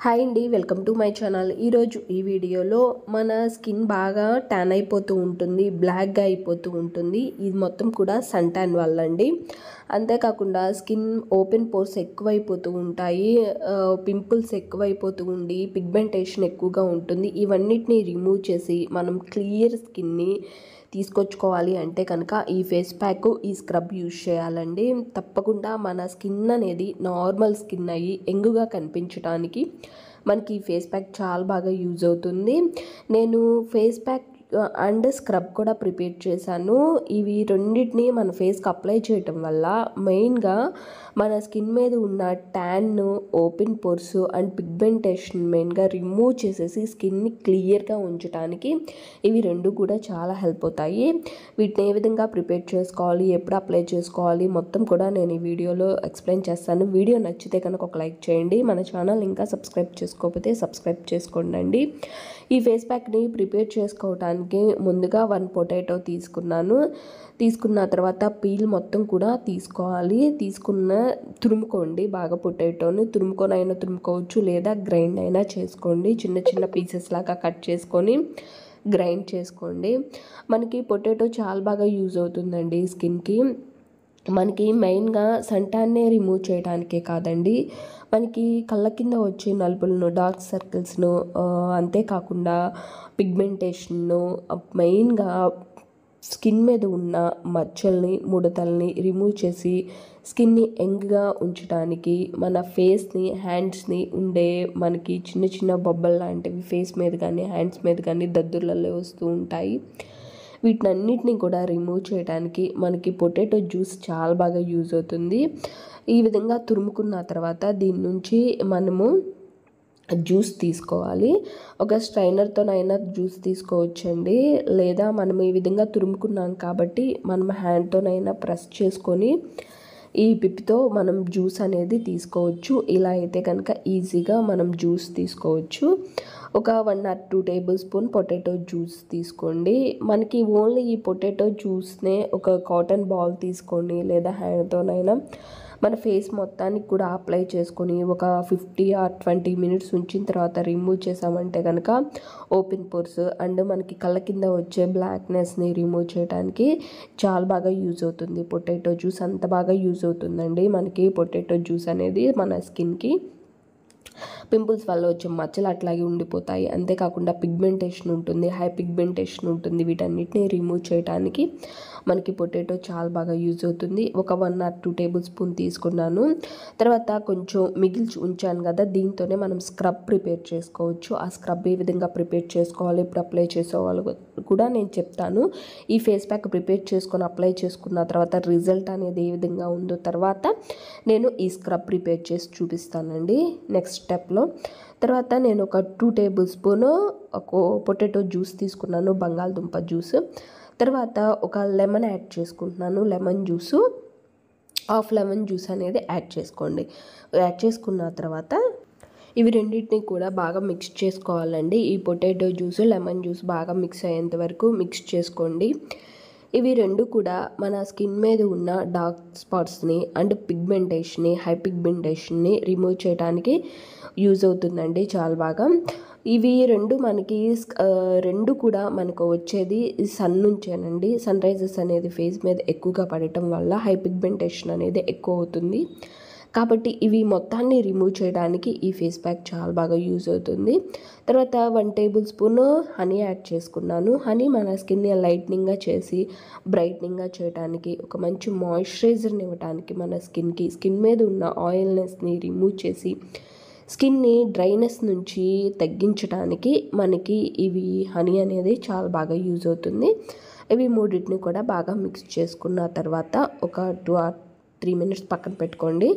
Hi అండి, welcome to my channel. ఈరోజు ఈ వీడియోలో మన స్కిన్ బాగా ట్యాన్ అయిపోతూ ఉంటుంది, బ్లాక్గా అయిపోతూ ఉంటుంది. ఇది మొత్తం కూడా సన్ ట్యాన్ వల్ల అండి. అంతేకాకుండా స్కిన్ ఓపెన్ పోర్స్ ఎక్కువైపోతూ ఉంటాయి, పింపుల్స్ ఎక్కువైపోతూ ఉండి పిగ్మెంటేషన్ ఎక్కువగా ఉంటుంది. ఇవన్నిటిని రిమూవ్ చేసి మనం క్లియర్ స్కిన్ని తీసుకొచ్చుకోవాలి అంటే కనుక ఈ ఫేస్ ప్యాక్, ఈ స్క్రబ్ యూజ్ చేయాలండి. తప్పకుండా మన స్కిన్ అనేది నార్మల్ స్కిన్ అయ్యి యంగ్గా కనిపించడానికి మనకి ఈ ఫేస్ ప్యాక్ చాలా బాగా యూజ్ అవుతుంది. నేను ఫేస్ ప్యాక్ అండ్ స్క్రబ్ కూడా ప్రిపేర్ చేశాను. ఇవి రెండింటిని మన ఫేస్కి అప్లై చేయటం వల్ల మెయిన్గా మన స్కిన్ మీద ఉన్న tan, open pores and pigmentation మెయిన్గా రిమూవ్ చేసేసి స్కిన్ని క్లియర్గా ఉంచడానికి ఇవి రెండు కూడా చాలా హెల్ప్ అవుతాయి. వీటిని ఏ విధంగా ప్రిపేర్ చేసుకోవాలి, ఎప్పుడు అప్లై చేసుకోవాలి మొత్తం కూడా నేను ఈ వీడియోలో ఎక్స్ప్లెయిన్ చేస్తాను. వీడియో నచ్చితే కనుక ఒక లైక్ చేయండి. మన ఛానల్ ఇంకా సబ్స్క్రైబ్ చేసుకోకపోతే సబ్స్క్రైబ్ చేసుకోండి. ఈ ఫేస్ ప్యాక్ని ప్రిపేర్ చేసుకోవడానికి ముందుగా 1 పొటాటో తీసుకున్న తర్వాత పీల్ మొత్తం కూడా తీసుకోవాలి. తురుముకోండి బాగా. పొటాటోని తురుముకొనైనా తురుముకోవచ్చు, లేదా గ్రైండ్ అయినా చేసుకోండి. చిన్న చిన్న పీసెస్ లాగా కట్ చేసుకొని గ్రైండ్ చేసుకోండి. మనకి పొటాటో చాలా బాగా యూజ్ అవుతుందండి స్కిన్కి. మనకి మెయిన్గా సన్ ట్యాన్ని రిమూవ్ చేయడానికే కాదండి, మనకి కళ్ళ కింద వచ్చే నలుపులను, డార్క్ సర్కిల్స్ను, అంతేకాకుండా పిగ్మెంటేషన్ను, మెయిన్గా స్కిన్ మీద ఉన్న మచ్చల్ని, ముడతల్ని రిమూవ్ చేసి స్కిన్ని యంగ్గా ఉంచడానికి మన ఫేస్ని, హ్యాండ్స్ని ఉండే మనకి చిన్న చిన్న బొబ్బలు లాంటివి ఫేస్ మీద కానీ హ్యాండ్స్ మీద కానీ దద్దుర్లలో వస్తూ ఉంటాయి. వీటన్నిటిని కూడా రిమూవ్ చేయడానికి మనకి పొటాటో జ్యూస్ చాలా బాగా యూజ్ అవుతుంది. ఈ విధంగా తురుముకున్న తర్వాత దీని నుంచి మనము జ్యూస్ తీసుకోవాలి. ఒక స్ట్రైనర్తోనైనా జ్యూస్ తీసుకోవచ్చండి, లేదా మనం ఈ విధంగా తురుముకున్నాం కాబట్టి మనం హ్యాండ్తోనైనా ప్రెస్ చేసుకొని ఈ పిప్పితో మనం జ్యూస్ అనేది తీసుకోవచ్చు. ఇలా అయితే కనుక ఈజీగా మనం జ్యూస్ తీసుకోవచ్చు. ఒక 1 or 2 table spoon potato juice తీసుకోండి. మనకి ఓన్లీ ఈ పొటాటో జ్యూస్నే ఒక కాటన్ బాల్ తీసుకొని లేదా హ్యాండ్తోనైనా మన ఫేస్ మొత్తానికి కూడా అప్లై చేసుకొని ఒక 50 or 20 మినిట్స్ ఉంచిన తర్వాత రిమూవ్ చేసామంటే కనుక ఓపెన్ పోర్స్ అండ్ మనకి కళ్ళ కింద వచ్చే బ్లాక్నెస్ని రిమూవ్ చేయడానికి చాలా బాగా యూజ్ అవుతుంది. పొటాటో జ్యూస్ అంత బాగా యూజ్ అవుతుందండి మనకి. పొటాటో జ్యూస్ అనేది మన స్కిన్కి పింపుల్స్ వల్ల వచ్చే మచ్చలు అట్లాగే ఉండిపోతాయి. అంతేకాకుండా పిగ్మెంటేషన్ ఉంటుంది, హై పిగ్మెంటేషన్ ఉంటుంది. వీటన్నిటిని రిమూవ్ చేయడానికి మనకి పొటాటో చాలా బాగా యూజ్ అవుతుంది. ఒక 1 or 2 టేబుల్ స్పూన్ తీసుకున్నాను. తర్వాత కొంచెం మిగిల్చి ఉంచాను కదా, దీంతోనే మనం స్క్రబ్ ప్రిపేర్ చేసుకోవచ్చు. ఆ స్క్రబ్ ఏ విధంగా ప్రిపేర్ చేసుకోవాలి, ఇప్పుడు అప్లై చేసుకోవాలి కూడా నేను చెప్తాను. ఈ ఫేస్ ప్యాక్ ప్రిపేర్ చేసుకొని అప్లై చేసుకున్న తర్వాత రిజల్ట్ అనేది ఏ విధంగా ఉందో తర్వాత నేను ఈ స్క్రబ్ ప్రిపేర్ చేసి చూపిస్తానండి నెక్స్ట్ స్టెప్లో. తర్వాత నేను ఒక 2 టేబుల్ స్పూన్ పొటాటో జ్యూస్ తీసుకున్నాను, బంగాళదుంప జ్యూస్. తర్వాత ఒక లెమన్ యాడ్ చేసుకుంటున్నాను, lemon juice, half lemon juice అనేది యాడ్ చేసుకోండి. యాడ్ చేసుకున్న తర్వాత ఇవి రెండింటిని కూడా బాగా మిక్స్ చేసుకోవాలండి. ఈ పొటాటో జ్యూస్, లెమన్ జ్యూస్ బాగా మిక్స్ అయ్యేంత వరకు మిక్స్ చేసుకోండి. ఇవి రెండు కూడా మన స్కిన్ మీద ఉన్న డార్క్ స్పాట్స్ని అండ్ పిగ్మెంటేషన్ని, హై పిగ్మెంటేషన్ని రిమూవ్ చేయడానికి యూజ్ అవుతుందండి చాలా బాగా. ఇవి రెండు కూడా మనకు వచ్చేది సన్ నుంచేనండి. సన్ రైజెస్ అనేది ఫేస్ మీద ఎక్కువగా పడటం వల్ల హై పిగ్మెంటేషన్ అనేది ఎక్కువ అవుతుంది. కాబట్టి ఇవి మొత్తాన్ని రిమూవ్ చేయడానికి ఈ ఫేస్ ప్యాక్ చాలా బాగా యూజ్ అవుతుంది. తర్వాత 1 టేబుల్ స్పూన్ హనీ యాడ్ చేసుకున్నాను. హనీ మన స్కిన్ని లైట్నింగ్గా చేసి బ్రైట్నింగ్గా చేయడానికి, ఒక మంచి మాయిశ్చరైజర్ని ఇవ్వడానికి, మన స్కిన్ మీద ఉన్న ఆయిల్నెస్ని రిమూవ్ చేసి స్కిన్ని డ్రైనెస్ నుంచి తగ్గించడానికి మనకి ఇవి హనీ అనేది చాలా బాగా యూజ్ అవుతుంది. ఇవి మూడింటిని కూడా బాగా మిక్స్ చేసుకున్న తర్వాత ఒక 2 or 3 మినిట్స్ పక్కన పెట్టుకోండి.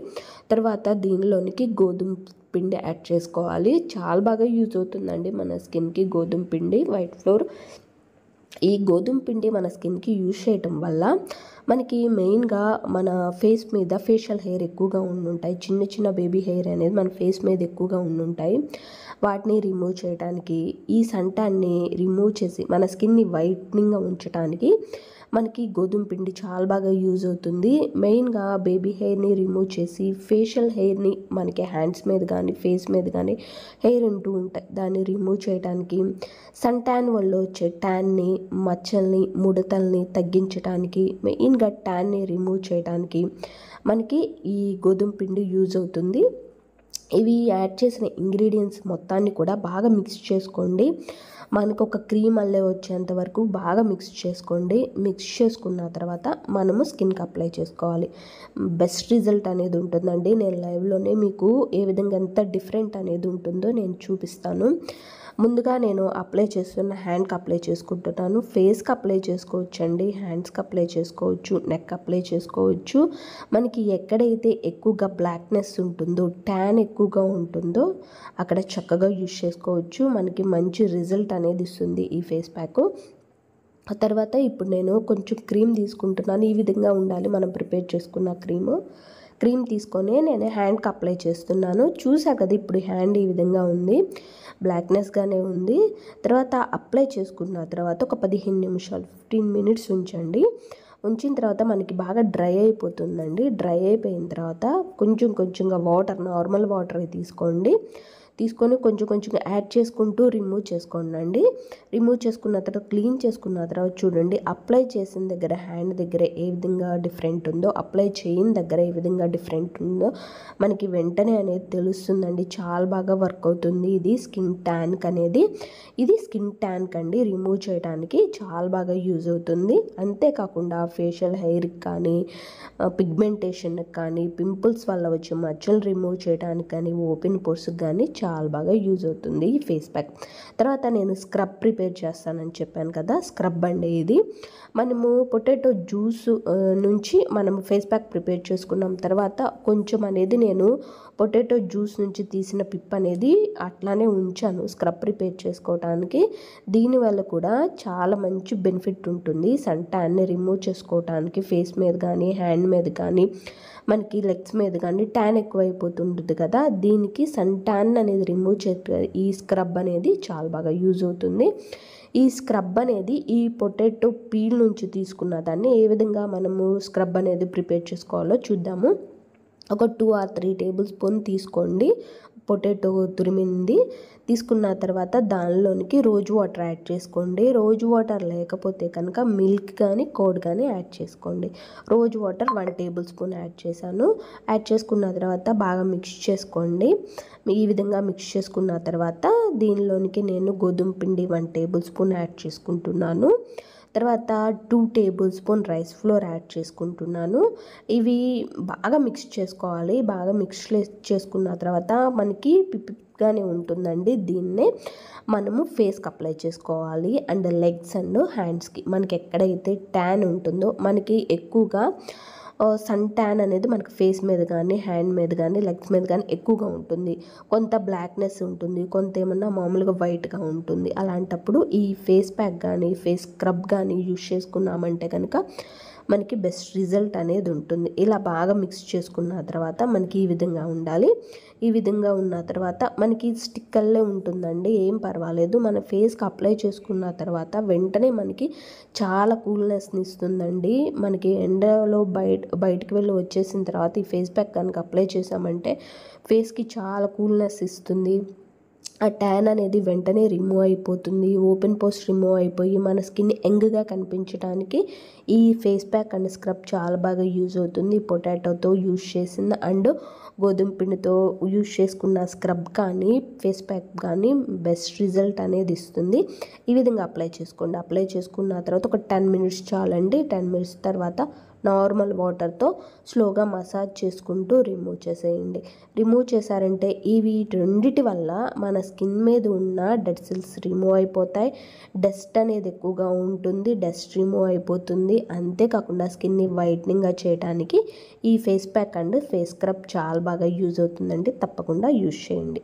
తర్వాత దీనిలోనికి గోధుమ పిండి యాడ్ చేసుకోవాలి. చాలా బాగా యూజ్ అవుతుందండి మన స్కిన్కి గోధుమ పిండి, వైట్ ఫ్లోర్. ఈ గోధుమ పిండి మన స్కిన్కి యూజ్ చేయటం వల్ల మనకి మెయిన్గా మన ఫేస్ మీద ఫేషియల్ హెయిర్ ఎక్కువగా ఉండుంటాయి. చిన్న చిన్న బేబీ హెయిర్ అనేది మన ఫేస్ మీద ఎక్కువగా ఉండుంటాయి. వాటిని రిమూవ్ చేయడానికి, ఈ సన్ ట్యాన్ని రిమూవ్ చేసి మన స్కిన్ని వైట్నింగ్గా ఉంచడానికి మనకి గోధుమ పిండి చాలా బాగా యూజ్ అవుతుంది. మెయిన్గా బేబీ హెయిర్ని రిమూవ్ చేసి ఫేషియల్ హెయిర్ని మనకి హ్యాండ్స్ మీద కానీ ఫేస్ మీద కానీ హెయిర్ ఉంటూ ఉంటాయి, దాన్ని రిమూవ్ చేయడానికి, సన్ ట్యాన్ వల్ల వచ్చే ట్యాన్ని, మచ్చల్ని, ముడతల్ని తగ్గించడానికి, మెయిన్గా ట్యాన్ని రిమూవ్ చేయడానికి మనకి ఈ గోధుమ పిండి యూజ్ అవుతుంది. ఇవి యాడ్ చేసిన ఇంగ్రీడియంట్స్ మొత్తాన్ని కూడా బాగా మిక్స్ చేసుకోండి. మనకు ఒక క్రీమ్ అల్లే వచ్చేంత వరకు బాగా మిక్స్ చేసుకోండి. మిక్స్ చేసుకున్న తర్వాత మనము స్కిన్కి అప్లై చేసుకోవాలి. బెస్ట్ రిజల్ట్ అనేది ఉంటుందండి. నేను లైవ్లోనే మీకు ఏ విధంగా ఎంత డిఫరెంట్ అనేది ఉంటుందో నేను చూపిస్తాను. ముందుగా నేను అప్లై చేస్తున్న హ్యాండ్కి అప్లై చేసుకుంటున్నాను. ఫేస్కి అప్లై చేసుకోవచ్చు అండి, హ్యాండ్స్కి అప్లై చేసుకోవచ్చు, నెక్ అప్లై చేసుకోవచ్చు. మనకి ఎక్కడైతే ఎక్కువగా బ్లాక్నెస్ ఉంటుందో, ట్యాన్ ఎక్కువగా ఉంటుందో అక్కడ చక్కగా యూజ్ చేసుకోవచ్చు. మనకి మంచి రిజల్ట్ అనేది ఇస్తుంది ఈ ఫేస్ ప్యాక్. ఆ తర్వాత ఇప్పుడు నేను కొంచెం క్రీమ్ తీసుకుంటున్నాను. ఈ విధంగా ఉండాలి మనం ప్రిపేర్ చేసుకున్న క్రీమ్ తీసుకొని నేను హ్యాండ్కి అప్లై చేస్తున్నాను. చూసా కదా ఇప్పుడు హ్యాండ్ ఈ విధంగా ఉంది, బ్లాక్నెస్గానే ఉంది. తర్వాత అప్లై చేసుకున్న తర్వాత ఒక 15 నిమిషాలు 15 మినిట్స్ ఉంచిన తర్వాత మనకి బాగా డ్రై అయిపోతుందండి. డ్రై అయిపోయిన తర్వాత కొంచెంగా నార్మల్ వాటర్ తీసుకొని కొంచెం యాడ్ చేసుకుంటూ రిమూవ్ చేసుకోండి. రిమూవ్ చేసుకున్న తర్వాత క్లీన్ చేసుకున్న తర్వాత చూడండి, అప్లై చేసిన దగ్గర హ్యాండ్ దగ్గర ఏ విధంగా డిఫరెంట్ ఉందో, అప్లై చేయని దగ్గర ఏ విధంగా డిఫరెంట్ ఉందో మనకి వెంటనే అనేది తెలుస్తుందండి. చాలా బాగా వర్క్ అవుతుంది ఇది స్కిన్ ట్యాన్క్ అనేది. ఇది స్కిన్ ట్యాన్క్ అండి, రిమూవ్ చేయడానికి చాలా బాగా యూజ్ అవుతుంది. అంతేకాకుండా ఫేషియల్ హెయిర్కి కానీ, పిగ్మెంటేషన్కి కానీ, పింపుల్స్ వల్ల వచ్చే మచ్చలు రిమూవ్ చేయడానికి కానీ, ఓపెన్ పోర్స్కి కానీ చాలా బాగా యూజ్ అవుతుంది ఈ ఫేస్ ప్యాక్. తర్వాత నేను స్క్రబ్ ప్రిపేర్ చేస్తానని చెప్పాను కదా, స్క్రబ్ అండి ఇది. మనము పొటాటో జ్యూస్ నుంచి మనం ఫేస్ ప్యాక్ ప్రిపేర్ చేసుకున్నాం. తర్వాత కొంచెం అనేది నేను పొటాటో జ్యూస్ నుంచి తీసిన పిప్ అనేది అట్లానే ఉంచాను స్క్రబ్ ప్రిపేర్ చేసుకోవడానికి. దీనివల్ల కూడా చాలా మంచి బెనిఫిట్ ఉంటుంది సన్ ట్యాన్ని రిమూవ్ చేసుకోవడానికి. ఫేస్ మీద కానీ, హ్యాండ్ మీద కానీ, మనకి లెగ్స్ మీద కానీ ట్యాన్ ఎక్కువైపోతుంటుంది కదా, దీనికి సన్ ట్యాన్ అనేది రిమూవ్ ఈ స్క్రబ్ అనేది చాలా బాగా యూజ్ అవుతుంది. ఈ స్క్రబ్ అనేది ఈ పొటాటో పీల్ నుంచి తీసుకున్న దాన్ని ఏ విధంగా మనము స్క్రబ్ అనేది ప్రిపేర్ చేసుకోవాలో చూద్దాము. ఒక 2 or 3 టేబుల్ స్పూన్ తీసుకోండి పొటాటో తురిమింది. తీసుకున్న తర్వాత దానిలోనికి రోజ్ వాటర్ యాడ్ చేసుకోండి. రోజ్ వాటర్ లేకపోతే కనుక మిల్క్ కానీ కర్డ్ కానీ యాడ్ చేసుకోండి. Rose water 1 table spoon add చేశాను. యాడ్ చేసుకున్న తర్వాత బాగా మిక్స్ చేసుకోండి. ఈ విధంగా మిక్స్ చేసుకున్న తర్వాత దీనిలోనికి నేను గోధుమ పిండి 1 టేబుల్ స్పూన్ యాడ్ చేసుకుంటున్నాను. తర్వాత 2 table spoon rice flour add చేసుకుంటున్నాను. ఇవి బాగా మిక్స్ చేసుకోవాలి. బాగా మిక్స్ చేసుకున్న తర్వాత మనకి పిప్పిగానే ఉంటుందండి. దీన్నే మనము ఫేస్కి అప్లై చేసుకోవాలి. అండ్ లెగ్స్ అండ్ హ్యాండ్స్కి మనకి ఎక్కడైతే ట్యాన్ ఉంటుందో, మనకి ఎక్కువగా సన్ ట్యాన్ అనేది మనకి ఫేస్ మీద కానీ, హ్యాండ్ మీద కానీ, లెగ్స్ మీద కానీ ఎక్కువగా ఉంటుంది. కొంత బ్లాక్నెస్ ఉంటుంది, కొంత ఏమన్నా మామూలుగా వైట్గా ఉంటుంది. అలాంటప్పుడు ఈ ఫేస్ ప్యాక్ కానీ, ఫేస్ స్క్రబ్ కానీ యూజ్ చేసుకున్నామంటే కనుక మనకి బెస్ట్ రిజల్ట్ అనేది ఉంటుంది. ఇలా బాగా మిక్స్ చేసుకున్న తర్వాత మనకి ఈ విధంగా ఉండాలి. ఈ విధంగా ఉన్న తర్వాత మనకి స్టిక్కర్లే ఉంటుందండి, ఏం పర్వాలేదు. మన ఫేస్కి అప్లై చేసుకున్న తర్వాత వెంటనే మనకి చాలా కూల్నెస్ని ఇస్తుందండి. మనకి ఎండలో బయటకు వెళ్ళి వచ్చేసిన తర్వాత ఈ ఫేస్ ప్యాక్ కనుక అప్లై చేసామంటే ఫేస్కి చాలా కూల్నెస్ ఇస్తుంది. ఆ ట్యాన్ అనేది వెంటనే రిమూవ్ అయిపోతుంది. ఓపెన్ పోర్స్ రిమూవ్ అయిపోయి మన స్కిన్ యంగ్గా కనిపించడానికి ఈ ఫేస్ ప్యాక్ అండ్ స్క్రబ్ చాలా బాగా యూజ్ అవుతుంది. పొటాటోతో యూజ్ చేసిన అండ్ గోధుమ పిండితో యూజ్ చేసుకున్న స్క్రబ్ కానీ, ఫేస్ ప్యాక్ కానీ బెస్ట్ రిజల్ట్ అనేది ఇస్తుంది. ఈ విధంగా అప్లై చేసుకోండి. అప్లై చేసుకున్న తర్వాత ఒక 10 మినిట్స్ చాలండి. 10 మినిట్స్ తర్వాత నార్మల్ వాటర్తో స్లోగా మసాజ్ చేసుకుంటూ రిమూవ్ చేసేయండి. రిమూవ్ చేశారంటే ఇవి రెండిటి వల్ల మన స్కిన్ మీద ఉన్న డెడ్ సెల్స్ రిమూవ్ అయిపోతాయి. డస్ట్ అనేది ఎక్కువగా ఉంటుంది, డస్ట్ రిమూవ్ అయిపోతుంది. అంతేకాకుండా స్కిన్ని వైట్నింగ్గా చేయడానికి ఈ face pack and face scrub చాలా బాగా యూజ్ అవుతుందండి. తప్పకుండా యూజ్ చేయండి.